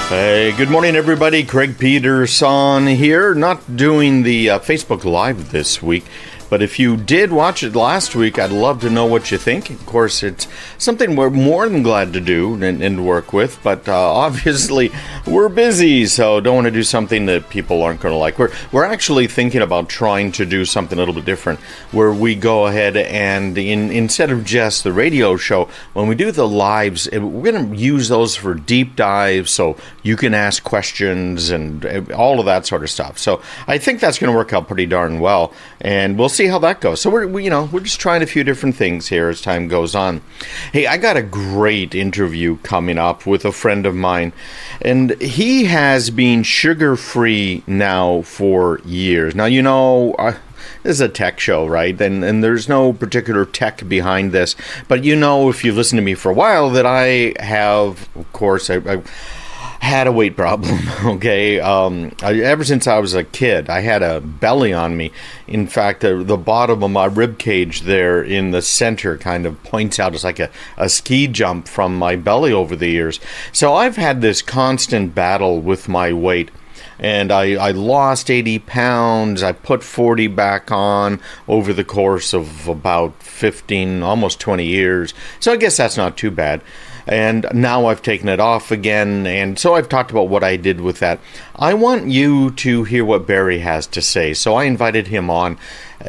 Hey, good morning, everybody. Craig Peterson here. Not doing the Facebook Live this week, but if you did watch it last week, I'd love to know what you think. Of course, it's something we're more than glad to do and work with, but obviously we're busy, so don't want to do something that people aren't going to like. We're actually thinking about trying to do something a little bit different, where we go ahead and instead of just the radio show, when we do the lives, we're going to use those for deep dives, so you can ask questions and all of that sort of stuff. So I think that's going to work out pretty darn well, and we'll see how that goes. So we're just trying a few different things here as time goes on. Hey, I got a great interview coming up with a friend of mine, and he has been sugar-free now for years. Now, this is a tech show, right? And there's no particular tech behind this. But if you've listened to me for a while, that I have, of course, I had a weight problem, okay? Ever since I was a kid, I had a belly on me. In fact, the bottom of my rib cage there in the center kind of points out as like a ski jump from my belly over the years. So I've had this constant battle with my weight. And I lost 80 pounds. I put 40 back on over the course of about 15, almost 20 years. So I guess that's not too bad. And now I've taken it off again, and so I've talked about what I did with that. I want you to hear what Barry has to say, so I invited him on.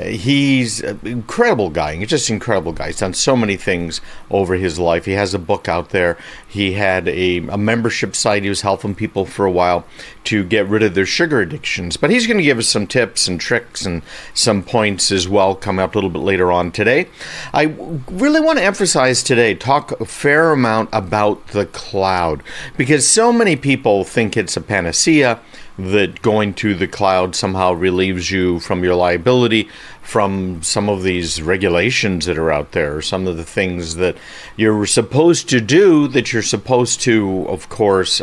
He's an incredible guy. He's just an incredible guy. He's done so many things over his life. He has a book out there. He had a membership site. He was helping people for a while to get rid of their sugar addictions. But he's going to give us some tips and tricks and some points as well coming up a little bit later on today. I really want to emphasize today, talk a fair amount about the cloud, because so many people think it's a panacea, that going to the cloud somehow relieves you from your liability from some of these regulations that are out there, some of the things that you're supposed to do that you're supposed to, of course,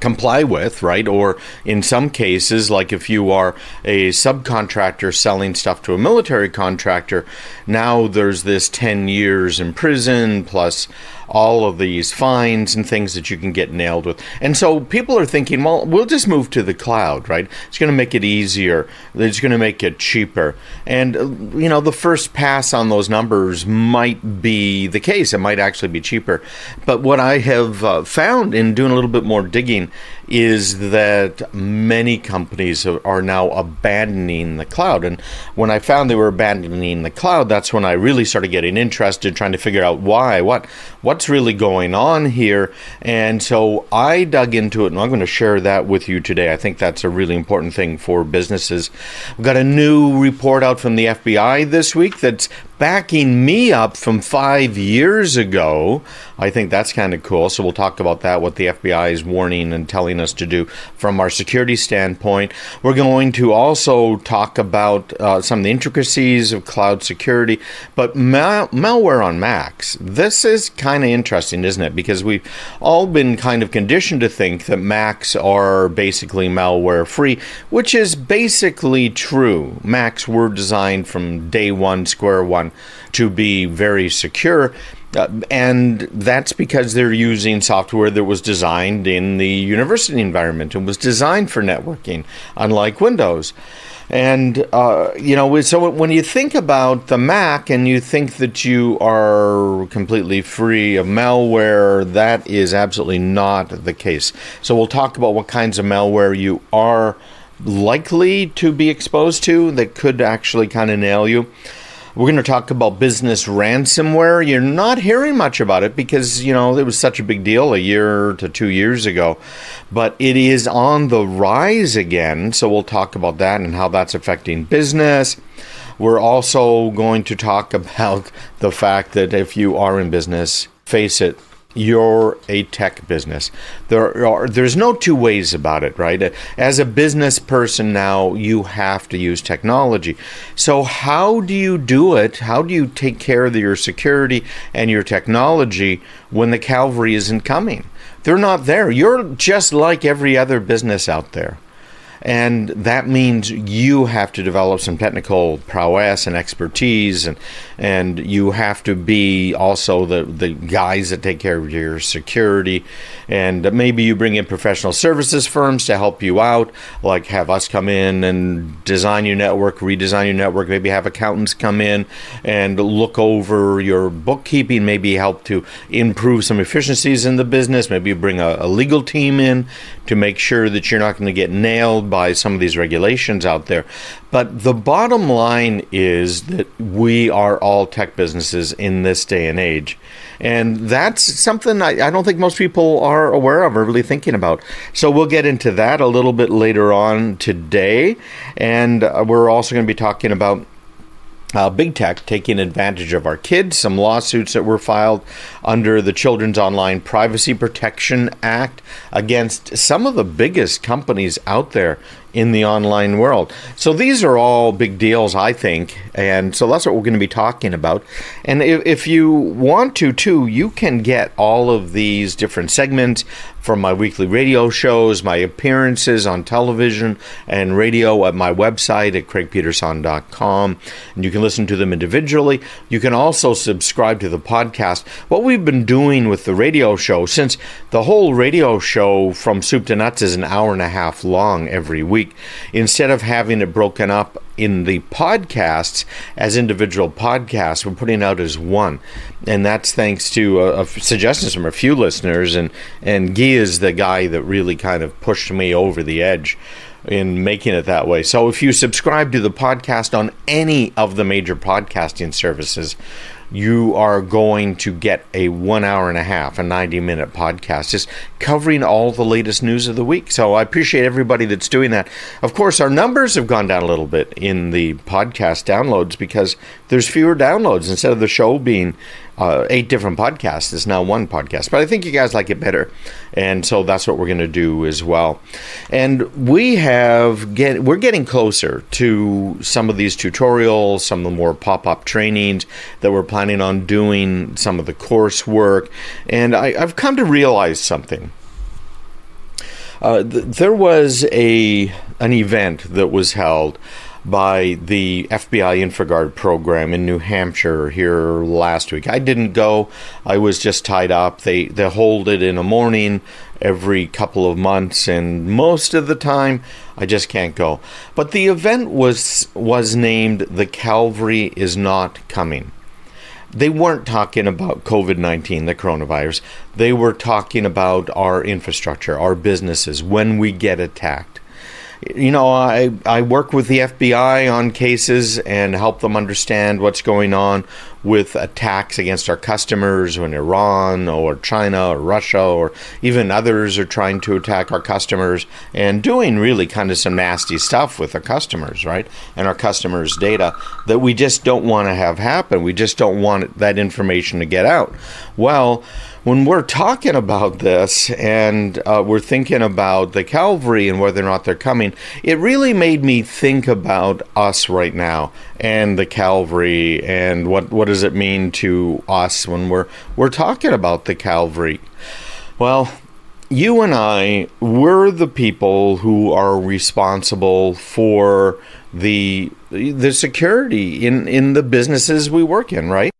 comply with, right? Or in some cases, like if you are a subcontractor selling stuff to a military contractor, now there's this 10 years in prison plus all of these fines and things that you can get nailed with. And so people are thinking, well, we'll just move to the cloud, right? It's going to make it easier. It's going to make it cheaper. And, the first pass on those numbers might be the case. It might actually be cheaper. But what I have found in doing a little bit more digging is that many companies are now abandoning the cloud. And when I found they were abandoning the cloud, that's when I really started getting interested, trying to figure out why, what's really going on here. And so I dug into it, and I'm going to share that with you today. I think that's a really important thing for businesses. We've got a new report out from the FBI this week that's backing me up from 5 years ago. I think that's kind of cool. So we'll talk about that, what the FBI is warning and telling us to do from our security standpoint. We're going to also talk about some of the intricacies of cloud security, but malware on Macs. This is kind of interesting, isn't it? Because we've all been kind of conditioned to think that Macs are basically malware free, which is basically true. Macs were designed from day one, square one, to be very secure. And that's because they're using software that was designed in the university environment and was designed for networking, unlike Windows. And, so when you think about the Mac and you think that you are completely free of malware, that is absolutely not the case. So we'll talk about what kinds of malware you are likely to be exposed to that could actually kind of nail you. We're going to talk about business ransomware. You're not hearing much about it because, it was such a big deal a year to 2 years ago. But it is on the rise again. So we'll talk about that and how that's affecting business. We're also going to talk about the fact that if you are in business, face it, you're a tech business. There's no two ways about it, right? As a business person now, you have to use technology. So how do you do it? How do you take care of your security and your technology when the Calvary isn't coming? They're not there. You're just like every other business out there. And that means you have to develop some technical prowess and expertise, and you have to be also the guys that take care of your security. And maybe you bring in professional services firms to help you out, like have us come in and design your network, redesign your network, maybe have accountants come in and look over your bookkeeping, maybe help to improve some efficiencies in the business. Maybe you bring a legal team in to make sure that you're not going to get nailed by some of these regulations out there. But the bottom line is that we are all tech businesses in this day and age. And that's something I don't think most people are aware of or really thinking about. So we'll get into that a little bit later on today. And we're also going to be talking about big tech taking advantage of our kids, some lawsuits that were filed under the Children's Online Privacy Protection Act against some of the biggest companies out there in the online world. So these are all big deals, I think, and so that's what we're going to be talking about. And if you want to, too, you can get all of these different segments from my weekly radio shows, my appearances on television and radio at my website at craigpeterson.com, and you can listen to them individually. You can also subscribe to the podcast. What we've been doing with the radio show, since the whole radio show from soup to nuts is an hour and a half long every week, instead of having it broken up in the podcasts as individual podcasts, we're putting out as one. And that's thanks to suggestions from a few listeners. And Guy is the guy that really kind of pushed me over the edge in making it that way. So if you subscribe to the podcast on any of the major podcasting services, you are going to get a 1 hour and a half, a 90-minute podcast, just covering all the latest news of the week. So I appreciate everybody that's doing that. Of course, our numbers have gone down a little bit in the podcast downloads because there's fewer downloads. Instead of the show being 8 different podcasts, it's now one podcast. But I think you guys like it better, and so that's what we're going to do as well. And we're getting closer to some of these tutorials, some of the more pop-up trainings that we're planning on doing, some of the coursework, and I've come to realize something. There was an event that was held by the FBI InfraGard program in New Hampshire here last week. I didn't go. I was just tied up. They hold it in the morning every couple of months, and most of the time I just can't go. But the event was named The Calvary is Not Coming. They weren't talking about COVID-19, the coronavirus. They were talking about our infrastructure, our businesses, when we get attacked. You know, I work with the FBI on cases and help them understand what's going on with attacks against our customers in Iran or China or Russia, or even others are trying to attack our customers and doing really kind of some nasty stuff with our customers, right? And our customers' data that we just don't want to have happen. We just don't want that information to get out. Well, when we're talking about this and we're thinking about the Calvary and whether or not they're coming, it really made me think about us right now and the Calvary and what does it mean to us when we're talking about the Calvary. Well, you and I, we're the people who are responsible for the security in the businesses we work in, right?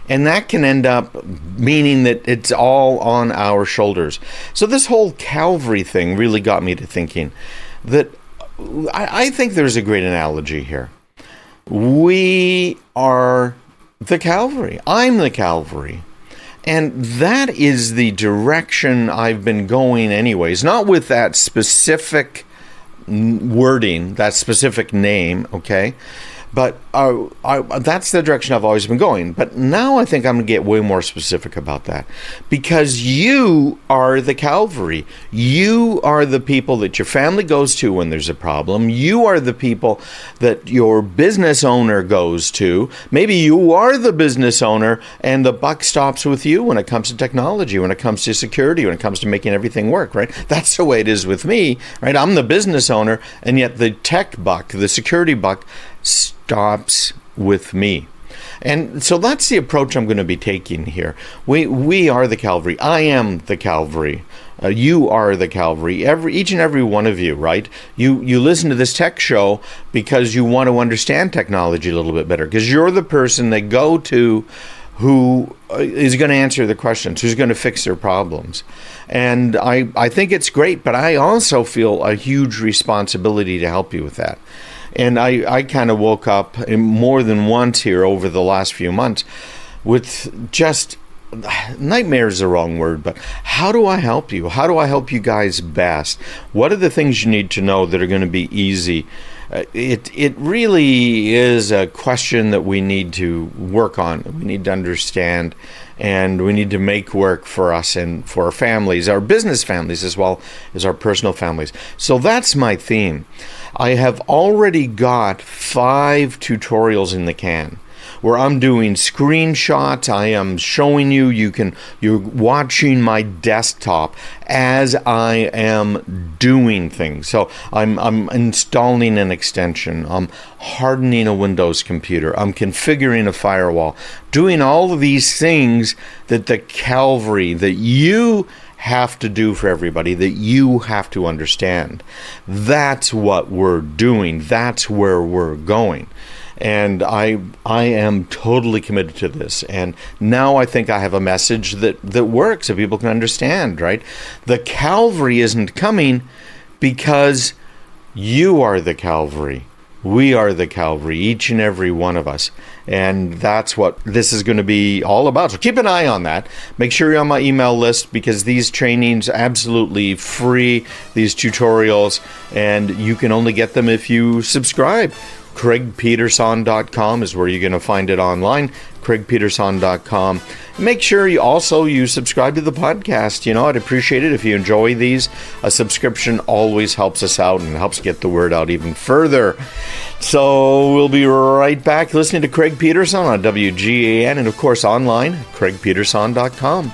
And that can end up meaning that it's all on our shoulders. So this whole Calvary thing really got me to thinking that I think there's a great analogy here. We are the Calvary. I'm the Calvary. And that is the direction I've been going anyways, not with that specific wording, that specific name, okay? But that's the direction I've always been going. But now I think I'm going to get way more specific about that. Because you are the Calvary. You are the people that your family goes to when there's a problem. You are the people that your business owner goes to. Maybe you are the business owner and the buck stops with you when it comes to technology, when it comes to security, when it comes to making everything work, right? That's the way it is with me, right? I'm the business owner, and yet the tech buck, the security buck, stops with me. And so that's the approach I'm going to be taking here. We are the Calvary. I am the Calvary. You are the Calvary. Each and every one of you, right? You listen to this tech show because you want to understand technology a little bit better, because you're the person they go to who is going to answer the questions, who's going to fix their problems. And I think it's great, but I also feel a huge responsibility to help you with that. And I kind of woke up more than once here over the last few months with just, nightmare is the wrong word, but how do I help you? How do I help you guys best? What are the things you need to know that are going to be easy? It really is a question that we need to work on. We need to understand, and we need to make work for us and for our families, our business families, as well as our personal families. So that's my theme. I have already got 5 tutorials in the can, where I'm doing screenshots. I am showing you're watching my desktop as I am doing things. So I'm installing an extension, I'm hardening a Windows computer, I'm configuring a firewall, doing all of these things that the Calvary, that you have to do for everybody, that you have to understand. That's what we're doing. That's where we're going. And I am totally committed to this. And now I think I have a message that works, that people can understand, right? The Calvary isn't coming because you are the Calvary. We are the Calvary, each and every one of us. And that's what this is going to be all about. So keep an eye on that. Make sure you're on my email list, because these trainings are absolutely free, these tutorials, and you can only get them if you subscribe. CraigPeterson.com is where you're going to find it online. CraigPeterson.com. Make sure you subscribe to the podcast. I'd appreciate it if you enjoy these. A subscription always helps us out and helps get the word out even further. So we'll be right back listening to Craig Peterson on WGAN, and of course online, CraigPeterson.com.